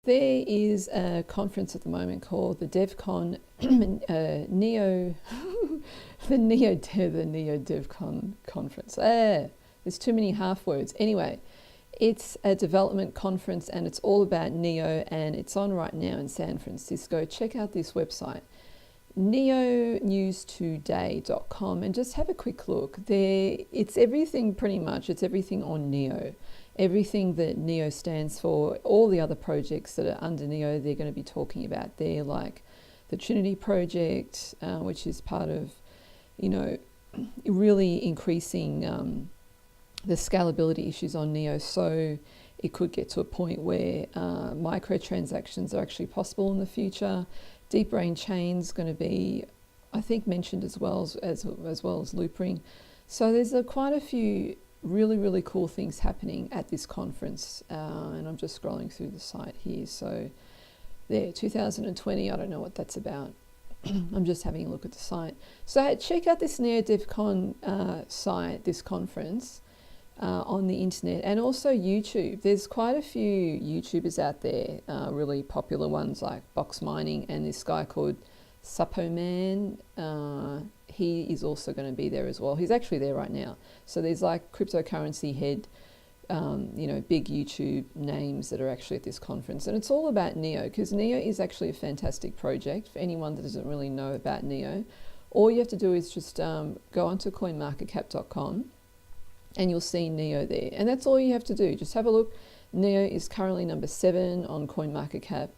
There is a conference at the moment called the DevCon Neo, the Neo Devcon conference. There's too many half words. Anyway, it's a development conference and it's all about Neo, and it's on right now in San Francisco. Check out this website, neonewstoday.com, and just have a quick look. There, it's everything pretty much. It's everything on Neo. Everything that Neo stands for, all the other projects that are under Neo, they're going to be talking about there, like the Trinity project, which is part of, really increasing the scalability issues on Neo. So it could get to a point where microtransactions are actually possible in the future. Deep brain chains going to be, I think, mentioned as well as loopring. So there's quite a few really cool things happening at this conference, and I'm just scrolling through the site here. So there, 2020, I don't know what that's about. I'm just having a look at the site. So check out this Neo Devcon site, this conference on the internet, and also YouTube. There's quite a few YouTubers out there, really popular ones like Box Mining and this guy called Suppoman. He is also going to be there as well. He's actually there right now. So there's like cryptocurrency head, big YouTube names that are actually at this conference. And it's all about Neo, because Neo is actually a fantastic project. For anyone that doesn't really know about Neo, all you have to do is just go onto coinmarketcap.com and you'll see Neo there. And that's all you have to do. Just have a look. Neo is currently number 7 on CoinMarketCap.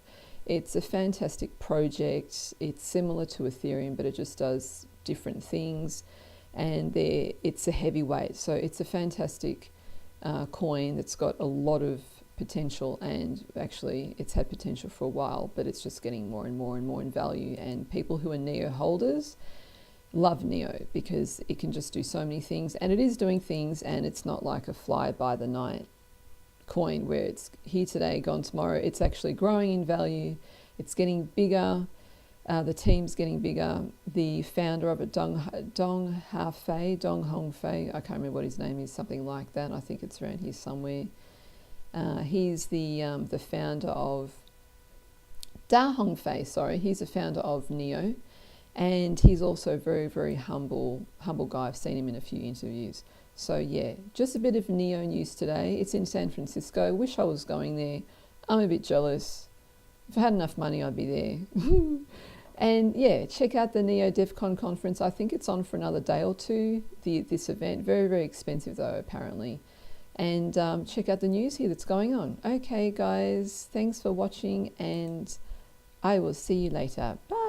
It's a fantastic project. It's similar to Ethereum, but it just does different things, and it's a heavyweight. So it's a fantastic coin that's got a lot of potential, and actually it's had potential for a while, but it's just getting more and more and more in value. And people who are Neo holders love Neo because it can just do so many things, and it is doing things, and it's not like a fly by the night coin where it's here today, gone tomorrow. It's actually growing in value. It's getting bigger. The team's getting bigger. The founder of it, Dong Hong Fei, I can't remember what his name is, something like that. I think it's around here somewhere. He's the founder of Da Hong Fei. Sorry, he's the founder of Neo, and he's also a very humble guy. I've seen him in a few interviews. So yeah, just a bit of Neo news today. It's in San Francisco. Wish I was going there. I'm a bit jealous. If I had enough money, I'd be there. And yeah, check out the Neo Devcon conference. I think it's on for another day or two, this event. Very expensive though, apparently. And check out the news here that's going on. Okay, guys, thanks for watching, and I will see you later. Bye.